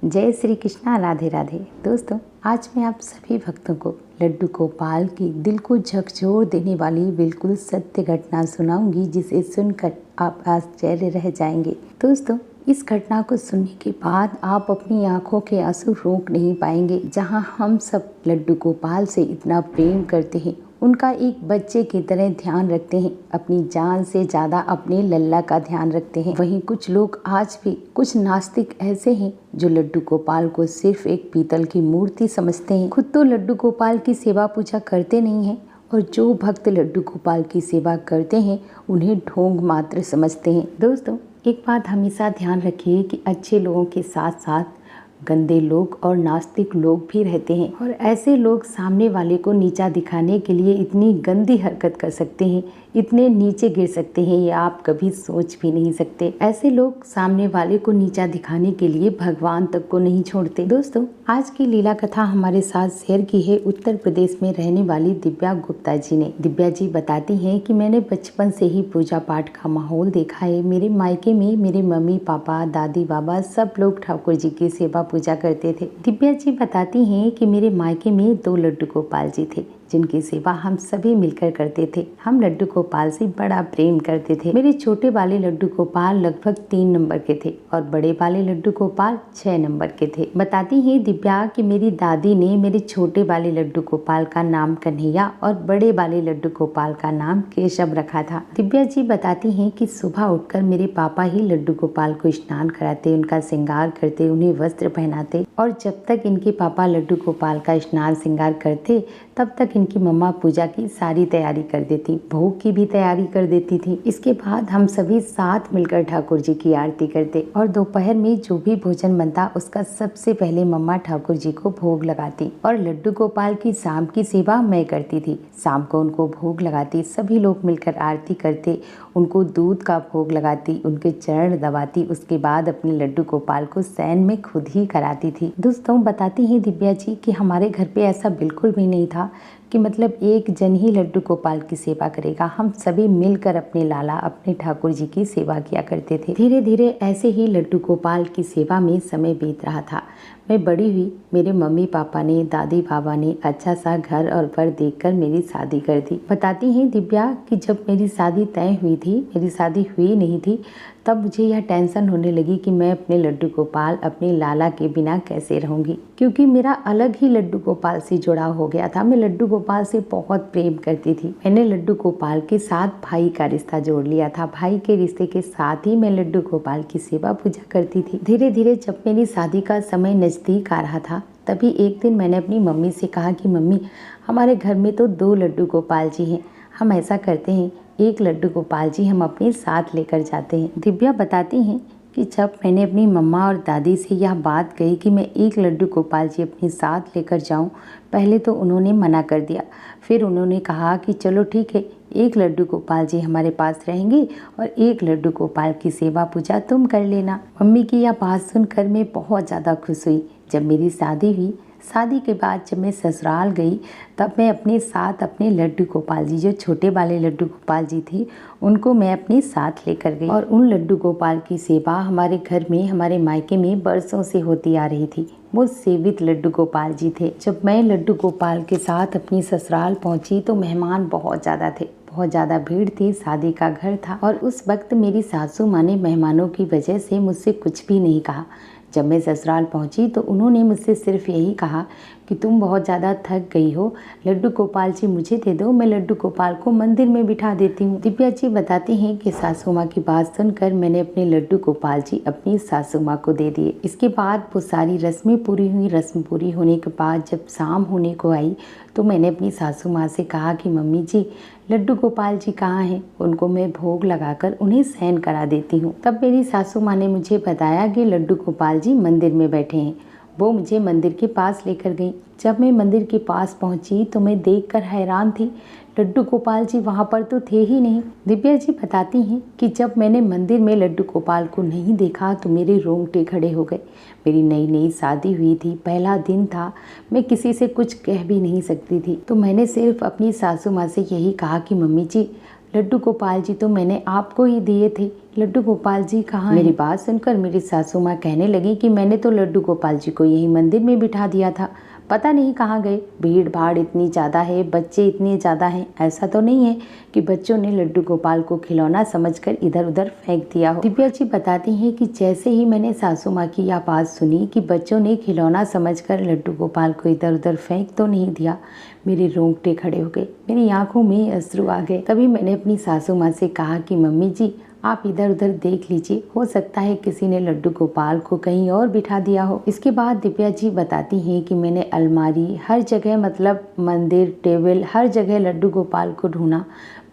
जय श्री कृष्णा, राधे राधे। दोस्तों, आज मैं आप सभी भक्तों को लड्डू गोपाल की दिल को झकझोर देने वाली बिल्कुल सत्य घटना सुनाऊंगी, जिसे सुनकर आप आश्चर्य रह जाएंगे। दोस्तों, इस घटना को सुनने के बाद आप अपनी आंखों के आंसू रोक नहीं पाएंगे। जहां हम सब लड्डू गोपाल से इतना प्रेम करते हैं, उनका एक बच्चे की तरह ध्यान रखते हैं, अपनी जान से ज़्यादा अपने लल्ला का ध्यान रखते हैं, वहीं कुछ लोग आज भी, कुछ नास्तिक ऐसे हैं जो लड्डू गोपाल को सिर्फ एक पीतल की मूर्ति समझते हैं। खुद तो लड्डू गोपाल की सेवा पूजा करते नहीं हैं, और जो भक्त लड्डू गोपाल की सेवा करते हैं उन्हें ढोंग मात्र समझते हैं। दोस्तों, एक बात हमेशा ध्यान रखिए कि अच्छे लोगों के साथ साथ गंदे लोग और नास्तिक लोग भी रहते हैं, और ऐसे लोग सामने वाले को नीचा दिखाने के लिए इतनी गंदी हरकत कर सकते हैं, इतने नीचे गिर सकते हैं, ये आप कभी सोच भी नहीं सकते। ऐसे लोग सामने वाले को नीचा दिखाने के लिए भगवान तक को नहीं छोड़ते। दोस्तों, आज की लीला कथा हमारे साथ शेयर की है उत्तर प्रदेश में रहने वाली दिव्या गुप्ता जी ने। दिव्या जी बताती हैं कि मैंने बचपन से ही पूजा पाठ का माहौल देखा है। मेरे मायके में मेरे मम्मी पापा, दादी बाबा सब लोग ठाकुर जी की सेवा पूजा करते थे। दिव्या जी बताती हैं कि मेरे मायके में 2 लड्डू गोपाल जी थे, जिनकी सेवा हम सभी मिलकर करते थे। हम लड्डू गोपाल से बड़ा प्रेम करते थे। मेरे छोटे वाले लड्डू गोपाल लगभग 3 नंबर के थे और बड़े वाले लड्डू गोपाल 6 नंबर के थे। बताती हैं दिव्या कि मेरी दादी ने मेरे छोटे वाले लड्डू गोपाल का नाम कन्हैया और बड़े वाले लड्डू गोपाल का नाम केशव रखा था। दिव्या जी बताती हैं कि सुबह उठकर मेरे पापा ही लड्डू गोपाल को स्नान कराते, उनका श्रृंगार करते, उन्हें वस्त्र पहनाते, और जब तक इनके पापा लड्डू गोपाल का स्नान श्रृंगार करते तब तक इनकी मम्मा पूजा की सारी तैयारी कर देती, भोग की भी तैयारी कर देती थी। इसके बाद हम सभी साथ मिलकर ठाकुर जी की आरती करते, और दोपहर में जो भी भोजन बनता उसका सबसे पहले मम्मा ठाकुर जी को भोग लगाती, और लड्डू गोपाल की शाम की सेवा मैं करती थी। शाम को उनको भोग लगाती, सभी लोग मिलकर आरती करते, उनको दूध का भोग लगाती, उनके चरण दबाती, उसके बाद अपने लड्डू गोपाल को शयन में खुद ही कराती थी। दोस्तों, बताती हैं दिव्या जी कि हमारे घर पे ऐसा बिल्कुल भी नहीं था कि मतलब एक जन ही लड्डू गोपाल की सेवा करेगा। हम सभी मिलकर अपने लाला, अपने ठाकुर जी की सेवा किया करते थे। धीरे धीरे ऐसे ही लड्डू गोपाल की सेवा में समय बीत रहा था। मैं बड़ी हुई, मेरे मम्मी पापा ने, दादी बाबा ने अच्छा सा घर और वर देखकर मेरी शादी कर दी। बताती हैं दिव्या कि जब मेरी शादी तय हुई थी, मेरी शादी हुई नहीं थी, तब मुझे यह टेंशन होने लगी कि मैं अपने लड्डू गोपाल, अपने लाला के बिना कैसे रहूंगी, क्योंकि मेरा अलग ही लड्डू गोपाल से जुड़ाव हो गया था। मैं लड्डू गोपाल से बहुत प्रेम करती थी। मैंने लड्डू गोपाल के साथ भाई का रिश्ता जोड़ लिया था। भाई के रिश्ते के साथ ही मैं लड्डू गोपाल की सेवा पूजा करती थी। धीरे धीरे जब मेरी शादी का समय नजदीक आ रहा था, तभी एक दिन मैंने अपनी मम्मी से कहा कि मम्मी, हमारे घर में तो 2 लड्डू गोपाल जी हैं, हम ऐसा करते हैं, एक लड्डू गोपाल जी हम अपने साथ लेकर जाते हैं। दिव्या बताती हैं कि जब मैंने अपनी मम्मा और दादी से यह बात कही कि मैं एक लड्डू गोपाल जी अपने साथ लेकर जाऊं, पहले तो उन्होंने मना कर दिया। फिर उन्होंने कहा कि चलो ठीक है, एक लड्डू गोपाल जी हमारे पास रहेंगे और एक लड्डू गोपाल की सेवा पूजा तुम कर लेना। मम्मी की यह बात सुनकर मैं बहुत ज़्यादा खुश हुई। जब मेरी शादी हुई, शादी के बाद जब मैं ससुराल गई, तब मैं अपने साथ अपने लड्डू गोपाल जी, जो छोटे वाले लड्डू गोपाल जी थे, उनको मैं अपने साथ लेकर गई, और उन लड्डू गोपाल की सेवा हमारे घर में, हमारे मायके में बरसों से होती आ रही थी। वो सेवित लड्डू गोपाल जी थे। जब मैं लड्डू गोपाल के साथ अपनी ससुराल पहुंची तो मेहमान बहुत ज़्यादा थे, बहुत ज़्यादा भीड़ थी, शादी का घर था, और उस वक्त मेरी सासू माँ ने मेहमानों की वजह से मुझसे कुछ भी नहीं कहा। जब मैं ससुराल पहुंची तो उन्होंने मुझसे सिर्फ यही कहा कि तुम बहुत ज़्यादा थक गई हो, लड्डू गोपाल जी मुझे दे दो, मैं लड्डू गोपाल को मंदिर में बिठा देती हूँ। दिव्या जी बताती हैं कि सासू माँ की बात सुनकर मैंने अपने लड्डू गोपाल जी अपनी सासू माँ को दे दिए। इसके बाद वो सारी रस्में पूरी हुई। रस्म पूरी होने के बाद जब शाम होने को आई तो मैंने अपनी सासू माँ से कहा कि मम्मी जी, लड्डू गोपाल जी कहाँ हैं, उनको मैं भोग लगाकर उन्हें शयन करा देती हूँ। तब मेरी सासू माँ ने मुझे बताया कि लड्डू गोपाल जी मंदिर में बैठे हैं। वो मुझे मंदिर के पास लेकर गई। जब मैं मंदिर के पास पहुंची तो मैं देखकर हैरान थी, लड्डू गोपाल जी वहाँ पर तो थे ही नहीं। दिव्या जी बताती हैं कि जब मैंने मंदिर में लड्डू गोपाल को नहीं देखा तो मेरे रोंगटे खड़े हो गए। मेरी नई नई शादी हुई थी, पहला दिन था, मैं किसी से कुछ कह भी नहीं सकती थी। तो मैंने सिर्फ अपनी सासू माँ से यही कहा कि मम्मी जी, लड्डू गोपाल जी तो मैंने आपको ही दिए थे, लड्डू गोपाल जी कहाँ हैं? मेरी बात सुनकर मेरी सासू माँ कहने लगी कि मैंने तो लड्डू गोपाल जी को यही मंदिर में बिठा दिया था, पता नहीं कहाँ गए। भीड़ भाड़ इतनी ज़्यादा है, बच्चे इतने ज़्यादा हैं, ऐसा तो नहीं है कि बच्चों ने लड्डू गोपाल को खिलौना समझकर इधर उधर फेंक दिया हो। दिव्या जी बताती हैं कि जैसे ही मैंने सासू माँ की यह बात सुनी कि बच्चों ने खिलौना समझकर लड्डू गोपाल को इधर उधर फेंक तो नहीं दिया, मेरे रोंगटे खड़े हो गए, मेरी आंखों में अश्रु आ गए। तभी मैंने अपनी सासू माँ से कहा कि मम्मी जी आप इधर उधर देख लीजिए, हो सकता है किसी ने लड्डू गोपाल को कहीं और बिठा दिया हो। इसके बाद दिव्या जी बताती हैं कि मैंने अलमारी हर जगह, मतलब मंदिर, टेबल, हर जगह लड्डू गोपाल को ढूंढा,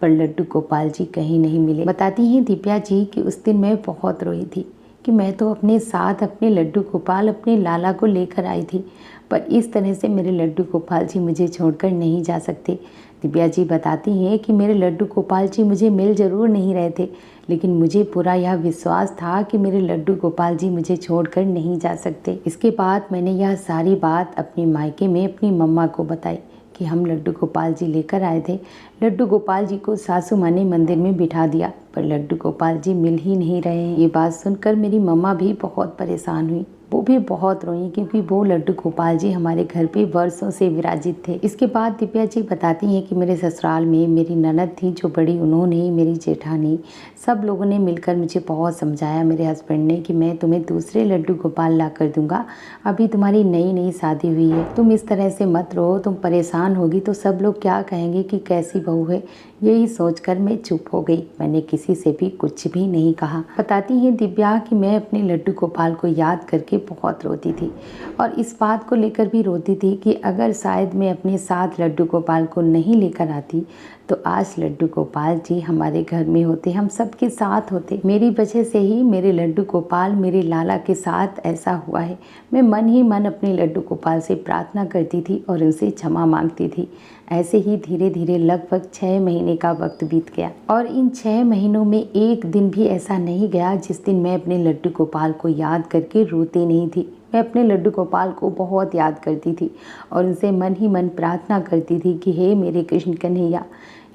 पर लड्डू गोपाल जी कहीं नहीं मिले। बताती हैं दिव्या जी कि उस दिन मैं बहुत रोई थी कि मैं तो अपने साथ अपने लड्डू गोपाल, अपने लाला को लेकर आई थी, पर इस तरह से मेरे लड्डू गोपाल जी मुझे छोड़कर नहीं जा सकते। दिव्या जी बताती हैं कि मेरे लड्डू गोपाल जी मुझे मिल ज़रूर नहीं रहे थे, लेकिन मुझे पूरा यह विश्वास था कि मेरे लड्डू गोपाल जी मुझे छोड़कर नहीं जा सकते। इसके बाद मैंने यह सारी बात अपने मायके में अपनी मम्मा को बताई कि हम लड्डू गोपाल जी लेकर आए थे। लड्डू गोपाल जी को सासू माँ ने मंदिर में बिठा दिया, पर लड्डू गोपाल जी मिल ही नहीं रहे। ये बात सुनकर मेरी मम्मा भी बहुत परेशान हुई, वो भी बहुत रोई, क्योंकि वो लड्डू गोपाल जी हमारे घर पे वर्षों से विराजित थे। इसके बाद दिव्या जी बताती हैं कि मेरे ससुराल में मेरी ननद थी जो बड़ी, उन्होंने, मेरी जेठानी, सब लोगों ने मिलकर मुझे बहुत समझाया, मेरे हस्बैंड ने, कि मैं तुम्हें दूसरे लड्डू गोपाल ला कर दूंगा, अभी तुम्हारी नई नई शादी हुई है, तुम इस तरह से मत रहो, तुम परेशान होगी तो सब लोग क्या कहेंगे कि कैसी बहू है। यही सोचकर मैं चुप हो गई, मैंने किसी से भी कुछ भी नहीं कहा। बताती हैं दिव्या कि मैं अपने लड्डू गोपाल को याद करके बहुत रोती थी, और इस बात को लेकर भी रोती थी कि अगर शायद मैं अपने साथ लड्डू गोपाल को नहीं लेकर आती तो आज लड्डू गोपाल जी हमारे घर में होते, हम सबके साथ होते। मेरी वजह से ही मेरे लड्डू गोपाल, मेरे लाला के साथ ऐसा हुआ है। मैं मन ही मन अपने लड्डू गोपाल से प्रार्थना करती थी और उनसे क्षमा मांगती थी। ऐसे ही धीरे धीरे लगभग 6 महीने का वक्त बीत गया, और इन 6 महीनों में एक दिन भी ऐसा नहीं गया जिस दिन मैं अपने लड्डू गोपाल को याद करके रोती नहीं थी। मैं अपने लड्डू गोपाल को बहुत याद करती थी और उनसे मन ही मन प्रार्थना करती थी कि हे मेरे कृष्ण कन्हैया,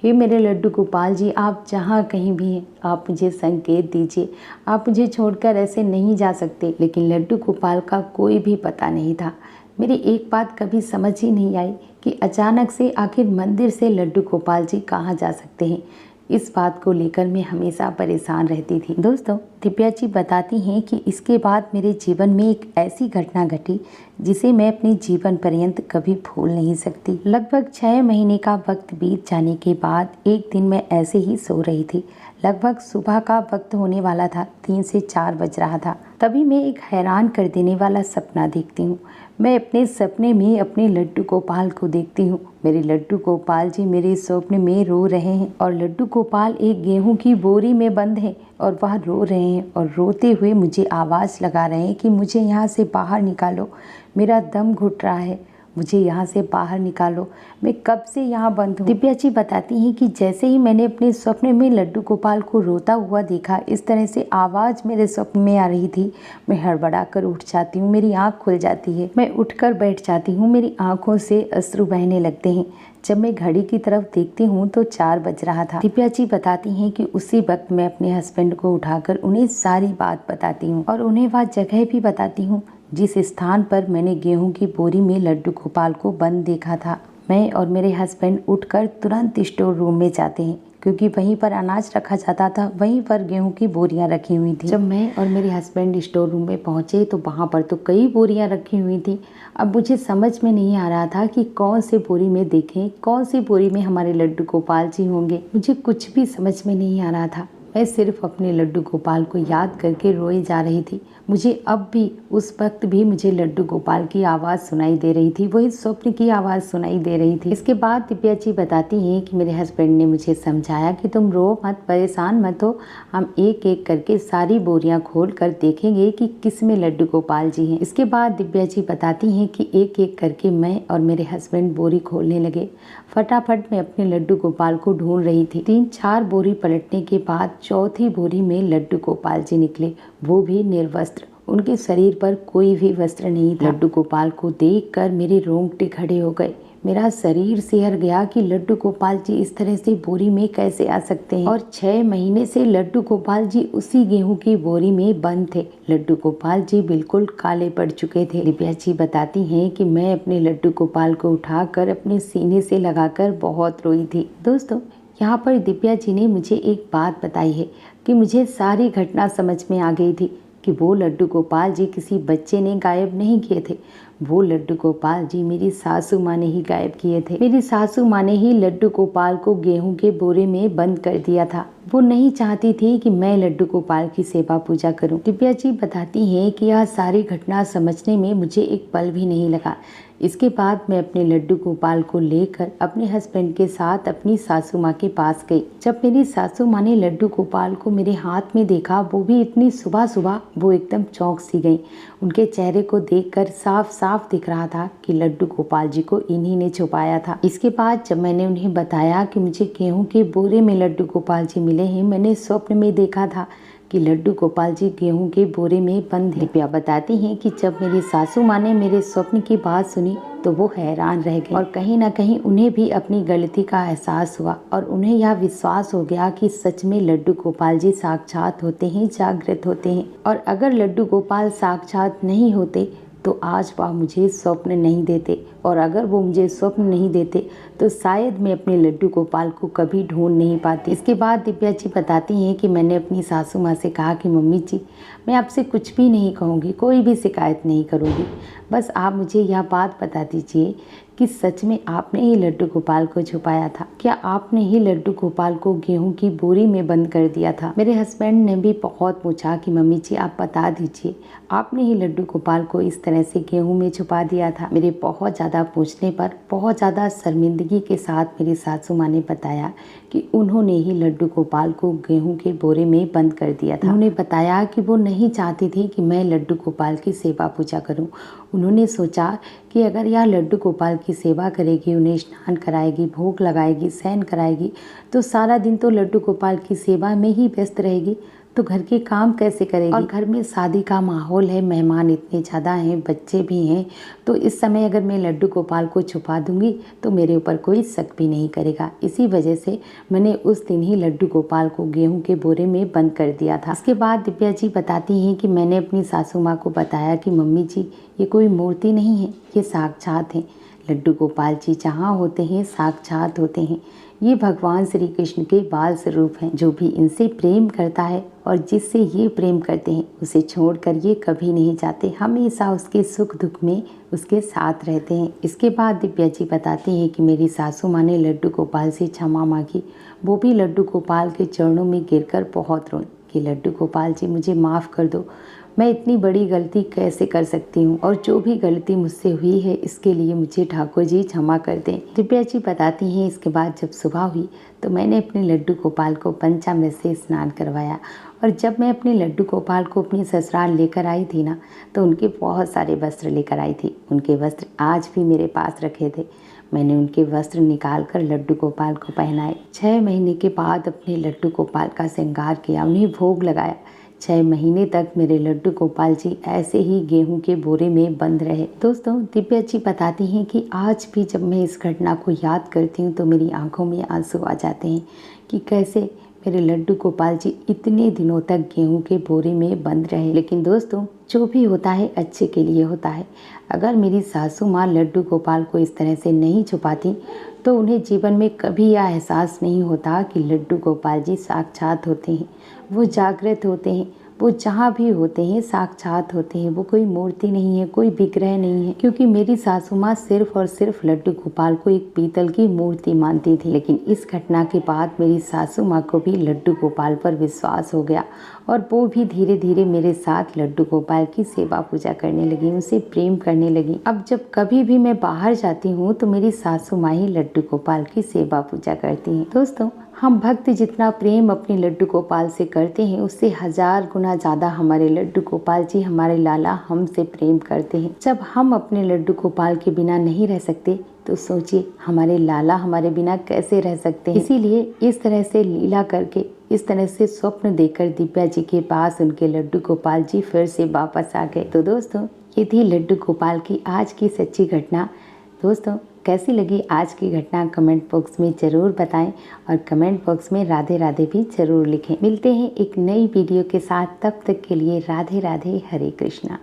हे मेरे लड्डू गोपाल जी, आप जहाँ कहीं भी हैं आप मुझे संकेत दीजिए, आप मुझे छोड़कर ऐसे नहीं जा सकते। लेकिन लड्डू गोपाल का कोई भी पता नहीं था। मेरी एक बात कभी समझ ही नहीं आई कि अचानक से आखिर मंदिर से लड्डू गोपाल जी कहाँ जा सकते हैं। इस बात को लेकर मैं हमेशा परेशान रहती थी। दोस्तों, दिव्या जी बताती हैं कि इसके बाद मेरे जीवन में एक ऐसी घटना घटी जिसे मैं अपने जीवन पर्यंत कभी भूल नहीं सकती। लगभग 6 महीने का वक्त बीत जाने के बाद एक दिन मैं ऐसे ही सो रही थी। लगभग सुबह का वक्त होने वाला था, 3 से 4 बज रहा था। तभी मैं एक हैरान कर देने वाला सपना देखती हूँ। मैं अपने सपने में अपने लड्डू गोपाल को देखती हूँ। मेरे लड्डू गोपाल जी मेरे स्वप्न में रो रहे हैं, और लड्डू गोपाल एक गेहूं की बोरी में बंद है और वह रो रहे हैं, और रोते हुए मुझे आवाज़ लगा रहे हैं कि मुझे यहाँ से बाहर निकालो, मेरा दम घुट रहा है, मुझे यहाँ से बाहर निकालो, मैं कब से यहाँ बंद हूँ। दिव्या जी बताती हैं कि जैसे ही मैंने अपने स्वप्न में लड्डू गोपाल को रोता हुआ देखा, इस तरह से आवाज़ मेरे स्वप्न में आ रही थी, मैं हड़बड़ा कर उठ जाती हूँ, मेरी आँख खुल जाती है, मैं उठकर बैठ जाती हूँ, मेरी आँखों से अश्रु बहने लगते हैं। जब मैं घड़ी की तरफ देखती हूँ तो 4 बज रहा था। दिव्या जी बताती हैं कि उसी वक्त मैं अपने हस्बैंड को उठाकर उन्हें सारी बात बताती हूँ, और उन्हें वह जगह भी बताती हूँ जिस स्थान पर मैंने गेहूं की बोरी में लड्डू गोपाल को बंद देखा था। मैं और मेरे हस्बैंड उठकर तुरंत स्टोर रूम में जाते हैं, क्योंकि वहीं पर अनाज रखा जाता था, वहीं पर गेहूं की बोरियां रखी हुई थी। जब मैं और मेरे हस्बैंड स्टोर रूम में पहुंचे तो वहां पर तो कई बोरियां रखी हुई थी। अब मुझे समझ में नहीं आ रहा था कि कौन सी बोरी में देखें, कौन सी बोरी में हमारे लड्डू गोपाल जी होंगे। मुझे कुछ भी समझ में नहीं आ रहा था। मैं सिर्फ अपने लड्डू गोपाल को याद करके रोई जा रही थी। मुझे अब भी, उस वक्त भी मुझे लड्डू गोपाल की आवाज़ सुनाई दे रही थी, वही स्वप्न की आवाज़ सुनाई दे रही थी। इसके बाद दिव्या जी बताती हैं कि मेरे हस्बैंड ने मुझे समझाया कि तुम रो मत, परेशान मत हो, हम एक एक करके सारी बोरियां खोल कर देखेंगे कि किस में लड्डू गोपाल जी हैं। इसके बाद दिव्या जी बताती हैं कि एक एक करके मैं और मेरे हस्बैंड बोरी खोलने लगे। फटाफट मैं अपने लड्डू गोपाल को ढूंढ रही थी। 3-4 बोरी पलटने के बाद चौथी बोरी में लड्डू गोपाल जी निकले, वो भी निर्वस्त्र, उनके शरीर पर कोई भी वस्त्र नहीं था। लड्डू गोपाल को देखकर मेरे रोंगटे खड़े हो गए, मेरा शरीर सिहर गया कि लड्डू गोपाल जी इस तरह से बोरी में कैसे आ सकते हैं। और 6 महीने से लड्डू गोपाल जी उसी गेहूं की बोरी में बंद थे। लड्डू गोपाल जी बिल्कुल काले पड़ चुके थे। दिव्या जी बताती हैं कि मैं अपने लड्डू गोपाल को उठाकर अपने सीने से लगाकर बहुत रोई थी। दोस्तों, यहाँ पर दिव्या जी ने मुझे एक बात बताई है कि मुझे सारी घटना समझ में आ गई थी कि वो लड्डू गोपाल जी किसी बच्चे ने गायब नहीं किए थे। वो लड्डू गोपाल जी मेरी सासू माँ ने ही गायब किए थे। मेरी सासू माँ ने ही लड्डू गोपाल को गेहूं के बोरे में बंद कर दिया था। वो नहीं चाहती थी कि मैं लड्डू गोपाल की सेवा पूजा करूं। दिव्या जी बताती हैं कि यह सारी घटना समझने में मुझे एक पल भी नहीं लगा। इसके बाद मैं अपने लड्डू गोपाल को लेकर अपने हस्बैंड के साथ अपनी सासू माँ के पास गई। जब मेरी सासू माँ ने लड्डू गोपाल को मेरे हाथ में देखा, वो भी इतनी सुबह सुबह, वो एकदम चौंक सी गई। उनके चेहरे को देखकर साफ साफ दिख रहा था कि लड्डू गोपाल जी को इन्हीं ने छुपाया था। इसके बाद जब मैंने उन्हें बताया कि मुझे गेहूं के बोरे में लड्डू गोपाल जी मिले हैं, मैंने स्वप्न में देखा था कि लड्डू गोपाल जी गेहूं के बोरे में बंद हैं। दिव्या बताती हैं कि जब मेरी सासू माँ ने मेरे स्वप्न की बात सुनी तो वो हैरान रह गई और कहीं ना कहीं उन्हें भी अपनी गलती का एहसास हुआ और उन्हें यह विश्वास हो गया कि सच में लड्डू गोपाल जी साक्षात होते हैं, जागृत होते हैं। और अगर लड्डू गोपाल साक्षात नहीं होते तो आज वह मुझे स्वप्न नहीं देते, और अगर वो मुझे स्वप्न नहीं देते तो शायद मैं अपने लड्डू गोपाल को कभी ढूंढ नहीं पाती। इसके बाद दिव्या जी बताती हैं कि मैंने अपनी सासू माँ से कहा कि मम्मी जी, मैं आपसे कुछ भी नहीं कहूँगी, कोई भी शिकायत नहीं करूँगी, बस आप मुझे यह बात बता दीजिए कि सच में आपने ही लड्डू गोपाल को छुपाया था? क्या आपने ही लड्डू गोपाल को गेहूं की बोरी में बंद कर दिया था? मेरे हस्बैंड ने भी बहुत पूछा कि मम्मी जी आप बता दीजिए, आपने ही लड्डू गोपाल को इस तरह से गेहूं में छुपा दिया था? मेरे बहुत ज़्यादा पूछने पर बहुत ज़्यादा शर्मिंदगी के साथ मेरी सासू माँ ने बताया कि उन्होंने ही लड्डू गोपाल को गेहूं के बोरे में बंद कर दिया था। उन्होंने बताया कि वो नहीं चाहती थी कि मैं लड्डू गोपाल की सेवा पूजा करूं। उन्होंने सोचा कि अगर यह लड्डू गोपाल की सेवा करेगी, उन्हें स्नान कराएगी, भोग लगाएगी, शयन कराएगी, तो सारा दिन तो लड्डू गोपाल की सेवा में ही व्यस्त रहेगी, तो घर के काम कैसे करेगी? और घर में शादी का माहौल है, मेहमान इतने ज़्यादा हैं, बच्चे भी हैं, तो इस समय अगर मैं लड्डू गोपाल को छुपा दूंगी तो मेरे ऊपर कोई शक भी नहीं करेगा। इसी वजह से मैंने उस दिन ही लड्डू गोपाल को गेहूं के बोरे में बंद कर दिया था। इसके बाद दिव्या जी बताती हैं कि मैंने अपनी सासू माँ को बताया कि मम्मी जी, ये कोई मूर्ति नहीं है, ये साक्षात हैं। लड्डू गोपाल जी जहाँ होते हैं साक्षात होते हैं। ये भगवान श्री कृष्ण के बाल स्वरूप हैं। जो भी इनसे प्रेम करता है और जिससे ये प्रेम करते हैं, उसे छोड़कर ये कभी नहीं जाते, हमेशा उसके सुख दुख में उसके साथ रहते हैं। इसके बाद दिव्या जी बताती हैं कि मेरी सासू माँ ने लड्डू गोपाल से क्षमा मांगी। वो भी लड्डू गोपाल के चरणों में गिरकर बहुत रोई कि लड्डू गोपाल जी मुझे माफ़ कर दो, मैं इतनी बड़ी गलती कैसे कर सकती हूँ, और जो भी गलती मुझसे हुई है इसके लिए मुझे ठाकुर जी क्षमा कर दें। दिव्या जी बताती हैं इसके बाद जब सुबह हुई तो मैंने अपने लड्डू गोपाल को पंचामृत से स्नान करवाया, और जब मैं अपने लड्डू गोपाल को अपनी ससुराल लेकर आई थी ना, तो उनके बहुत सारे वस्त्र लेकर आई थी। उनके वस्त्र आज भी मेरे पास रखे थे। मैंने उनके वस्त्र निकाल कर लड्डू गोपाल को पहनाए। 6 महीने के बाद अपने लड्डू गोपाल का श्रृंगार किया, उन्हें भोग लगाया। 6 महीने तक मेरे लड्डू गोपाल जी ऐसे ही गेहूं के बोरे में बंद रहे। दोस्तों, दिव्या जी बताती हैं कि आज भी जब मैं इस घटना को याद करती हूँ तो मेरी आंखों में आंसू आ जाते हैं कि कैसे मेरे लड्डू गोपाल जी इतने दिनों तक गेहूं के बोरे में बंद रहे। लेकिन दोस्तों, जो भी होता है अच्छे के लिए होता है। अगर मेरी सासू माँ लड्डू गोपाल को इस तरह से नहीं छुपाती तो उन्हें जीवन में कभी यह एहसास नहीं होता कि लड्डू गोपाल जी साक्षात होते हैं, वो जागृत होते हैं, वो जहाँ भी होते हैं साक्षात होते हैं। वो कोई मूर्ति नहीं है, कोई विग्रह नहीं है, क्योंकि मेरी सासू माँ सिर्फ और सिर्फ लड्डू गोपाल को एक पीतल की मूर्ति मानती थी। लेकिन इस घटना के बाद मेरी सासू माँ को भी लड्डू गोपाल पर विश्वास हो गया और वो भी धीरे धीरे मेरे साथ लड्डू गोपाल की सेवा पूजा करने लगी, उनसे प्रेम करने लगी। अब जब कभी भी मैं बाहर जाती हूँ तो मेरी सासू माँ ही लड्डू गोपाल की सेवा पूजा करती हैं। दोस्तों, हम भक्त जितना प्रेम अपने लड्डू गोपाल से करते हैं, उससे 1000 गुना ज़्यादा हमारे लड्डू गोपाल जी, हमारे लाला हमसे प्रेम करते हैं। जब हम अपने लड्डू गोपाल के बिना नहीं रह सकते तो सोचिए हमारे लाला हमारे बिना कैसे रह सकते हैं। इसीलिए इस तरह से लीला करके, इस तरह से स्वप्न देकर दिव्या जी के पास उनके लड्डू गोपाल जी फिर से वापस आ गए। तो दोस्तों, ये थी लड्डू गोपाल की आज की सच्ची घटना। दोस्तों कैसी लगी आज की घटना कमेंट बॉक्स में ज़रूर बताएं और कमेंट बॉक्स में राधे राधे भी ज़रूर लिखें। मिलते हैं एक नई वीडियो के साथ, तब तक के लिए राधे राधे, हरे कृष्णा।